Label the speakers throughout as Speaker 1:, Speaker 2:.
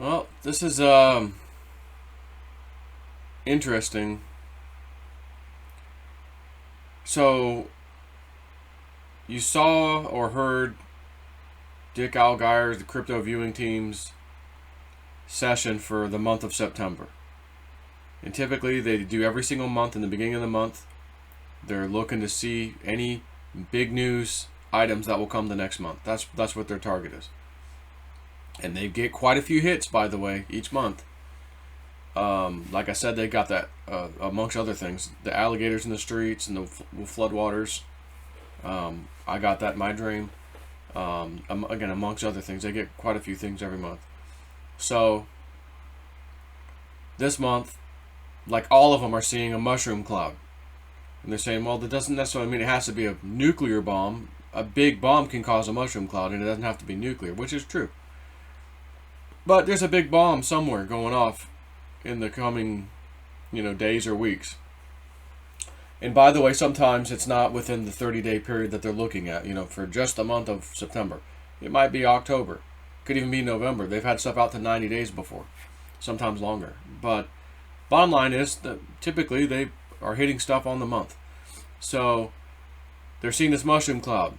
Speaker 1: Well, this is interesting. So, you saw or heard Dick Algire's, the crypto viewing team's session for the month of September. And typically they do every single month in the beginning of the month. They're looking to see any big news items that will come the next month. That's what their target is. And they get quite a few hits, by the way, each month. Like I said, they got that, amongst other things, the alligators in the streets and the floodwaters. I got that in my dream. Again, amongst other things, they get quite a few things every month. So, this month, like all of them are seeing a mushroom cloud. And they're saying, well, that doesn't necessarily mean it has to be a nuclear bomb. A big bomb can cause a mushroom cloud, and it doesn't have to be nuclear, which is true. But there's a big bomb somewhere going off in the coming, days or weeks. And by the way, sometimes it's not within the 30-day period that they're looking at, for just the month of September. It might be October. Could even be November. They've had stuff out to 90 days before, sometimes longer. But bottom line is that typically they are hitting stuff on the month. So they're seeing this mushroom cloud.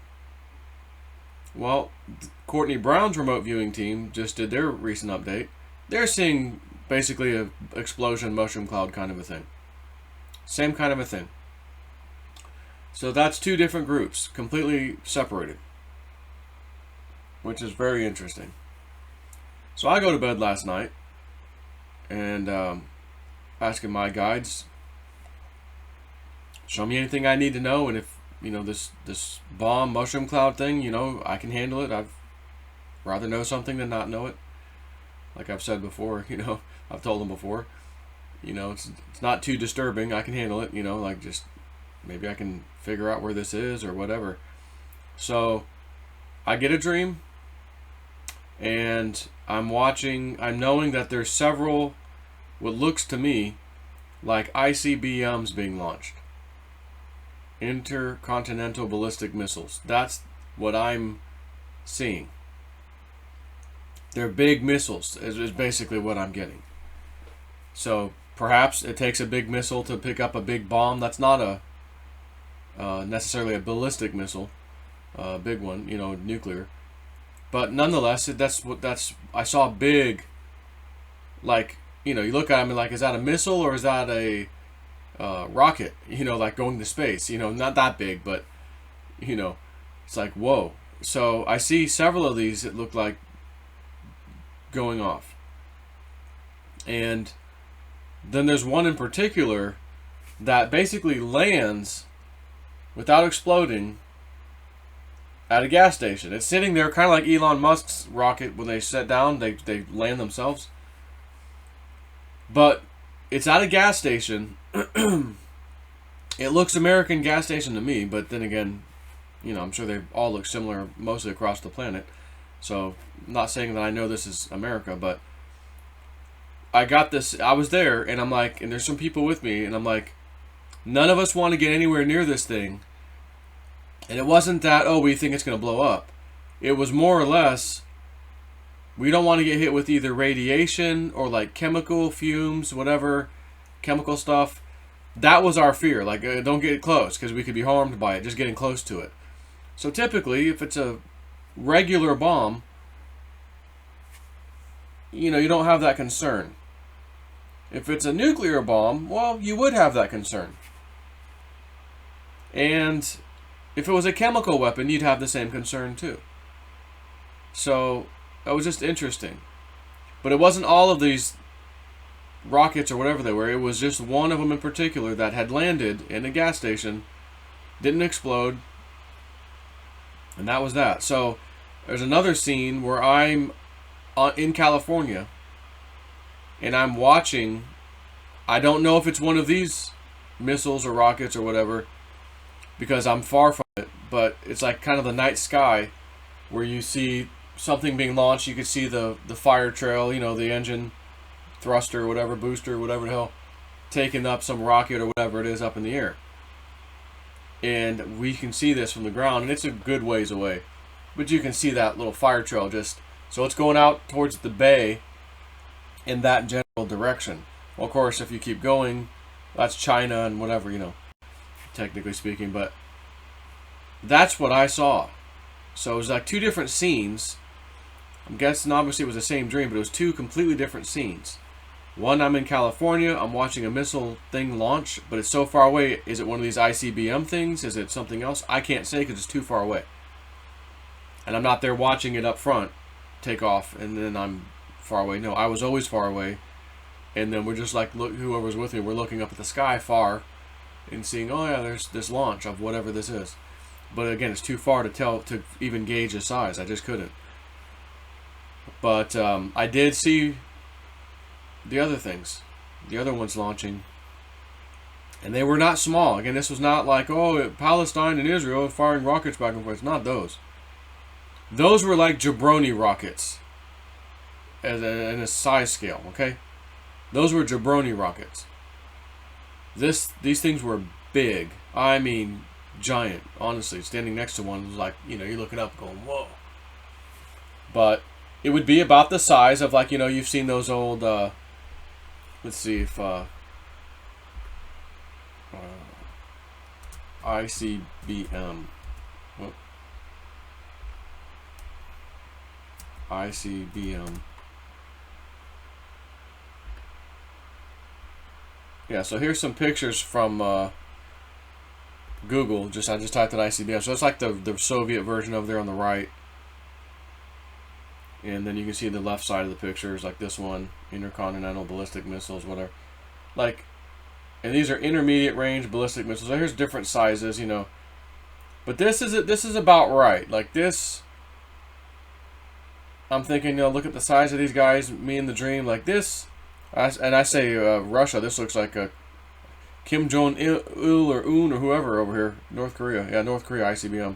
Speaker 1: Well, Courtney Brown's remote viewing team just did their recent update. They're seeing basically a explosion mushroom cloud kind of a thing. Same kind of a thing. So that's two different groups, completely separated, which is very interesting. So I go to bed last night and asking my guides, show me anything I need to know, and if this bomb mushroom cloud thing, I can handle it. I'd rather know something than not know it. Like I've said before, I've told them before, it's not too disturbing. I can handle it. Like just maybe I can figure out where this is or whatever. So I get a dream, and I'm knowing that there's several, what looks to me like ICBMs being launched. Intercontinental ballistic missiles. That's what I'm seeing. They're big missiles, is basically what I'm getting. So perhaps it takes a big missile to pick up a big bomb. That's not necessarily a ballistic missile, a big one, nuclear. But nonetheless, I saw big, like, you look at them and like, is that a missile or is that a rocket, like going to space, not that big, but, it's like, whoa. So I see several of these that look like going off. And then there's one in particular that basically lands without exploding at a gas station. It's sitting there kind of like Elon Musk's rocket. When they set down, they land themselves. But it's at a gas station. It looks American gas station to me, but then again, I'm sure they all look similar mostly across the planet. So I'm not saying that I know this is America, but I got this. I was there, and I'm like, and there's some people with me, and I'm like, none of us want to get anywhere near this thing. And it wasn't that, oh, we think it's going to blow up. It was more or less, we don't want to get hit with either radiation or like chemical fumes, whatever, chemical stuff. That was our fear. Like, don't get close because we could be harmed by it, just getting close to it. So typically, if it's a regular bomb, you don't have that concern. If it's a nuclear bomb, well, you would have that concern. And if it was a chemical weapon, you'd have the same concern too. So that was just interesting. But it wasn't all of these rockets or whatever they were. It was just one of them in particular that had landed in a gas station, didn't explode, and that was that. So there's another scene where I'm in California, and I'm watching. I don't know if it's one of these missiles or rockets or whatever, because I'm far from it, but it's like kind of the night sky where you see something being launched. You can see the fire trail, the engine thruster, whatever, booster, whatever the hell, taking up some rocket or whatever it is up in the air. And we can see this from the ground, and it's a good ways away. But you can see that little fire trail just, so it's going out towards the bay, in that general direction. Well, of course, if you keep going, that's China and whatever, you know, technically speaking, but that's what I saw. So it was like two different scenes. I'm guessing obviously it was the same dream, but it was two completely different scenes. One, I'm in California, I'm watching a missile thing launch, but it's so far away. Is it one of these ICBM things? Is it something else? I can't say because it's too far away. And I'm not there watching it up front take off, and then I'm far away. No, I was always far away. And then we're just like, look, whoever's with me, we're looking up at the sky far and seeing, oh yeah, there's this launch of whatever this is. But again, it's too far to tell, to even gauge the size. I just couldn't. But I did see the other things, the other ones launching, and they were not small. Again, this was not like, oh, Palestine and Israel firing rockets back and forth. It's not those. Those were like jabroni rockets in a size scale, okay? Those were jabroni rockets. These things were big. I mean, giant. Honestly, standing next to one was like, you know, you're looking up going, whoa. But it would be about the size of, like, you know, you've seen those old, let's see if, ICBM. What? ICBM. Yeah, so here's some pictures from Google. I just typed in ICBM. So it's like the Soviet version over there on the right. And then you can see the left side of the pictures, like this one, intercontinental ballistic missiles, whatever. Like, and these are intermediate range ballistic missiles. So here's different sizes, you know. But this is about right. Like this, I'm thinking, you know, look at the size of these guys. Me in the dream, like this. And I say Russia. This looks like a Kim Jong-il or Un or whoever over here. North Korea. Yeah, North Korea ICBM.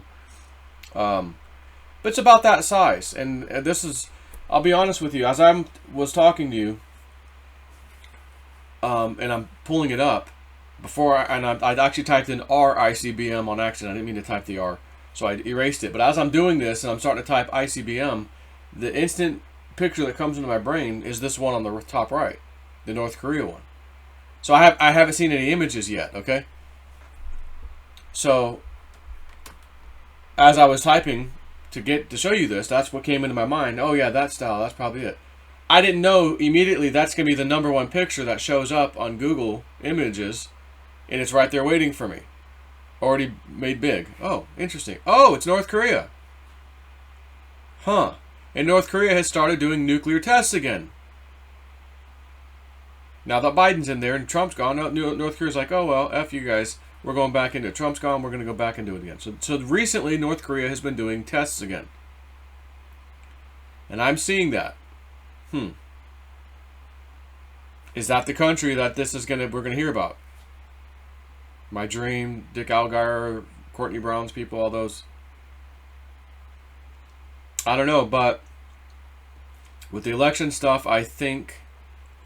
Speaker 1: But it's about that size. And this is, I'll be honest with you, as I was talking to you, and I'm pulling it up, I'd actually typed in RICBM on accident. I didn't mean to type the R. So I erased it. But as I'm doing this and I'm starting to type ICBM, the instant picture that comes into my brain is this one on the top right, the North Korea one. So I haven't seen any images yet, okay? So as I was typing to show you this, that's what came into my mind. Oh yeah, that style, that's probably it. I didn't know immediately that's going to be the #1 picture that shows up on Google Images, and it's right there waiting for me. Already made big. Oh, interesting. Oh, it's North Korea. Huh. And North Korea has started doing nuclear tests again. Now that Biden's in there and Trump's gone, North Korea's like, oh, well, F you guys. We're going back into it. Trump's gone, we're going to go back and do it again. So recently, North Korea has been doing tests again. And I'm seeing that. Is that the country that we're going to hear about? My Dream, Dick Algar, Courtney Brown's people, all those. I don't know, but with the election stuff, I think,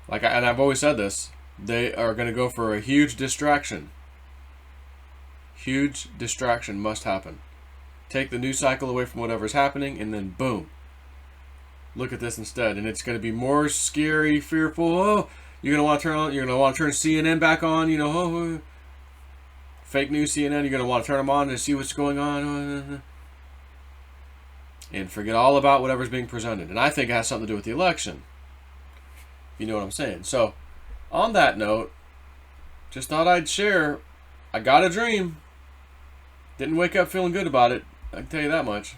Speaker 1: and I've always said this, they are going to go for a huge distraction. Huge distraction must happen. Take the news cycle away from whatever's happening, and then boom. Look at this instead, and it's going to be more scary, fearful. Oh, you're going to want to turn CNN back on. You know, fake news CNN. You're going to want to turn them on to see what's going on, and forget all about whatever's being presented. And I think it has something to do with the election. You know what I'm saying? So, on that note, just thought I'd share. I got a dream. Didn't wake up feeling good about it. I can tell you that much.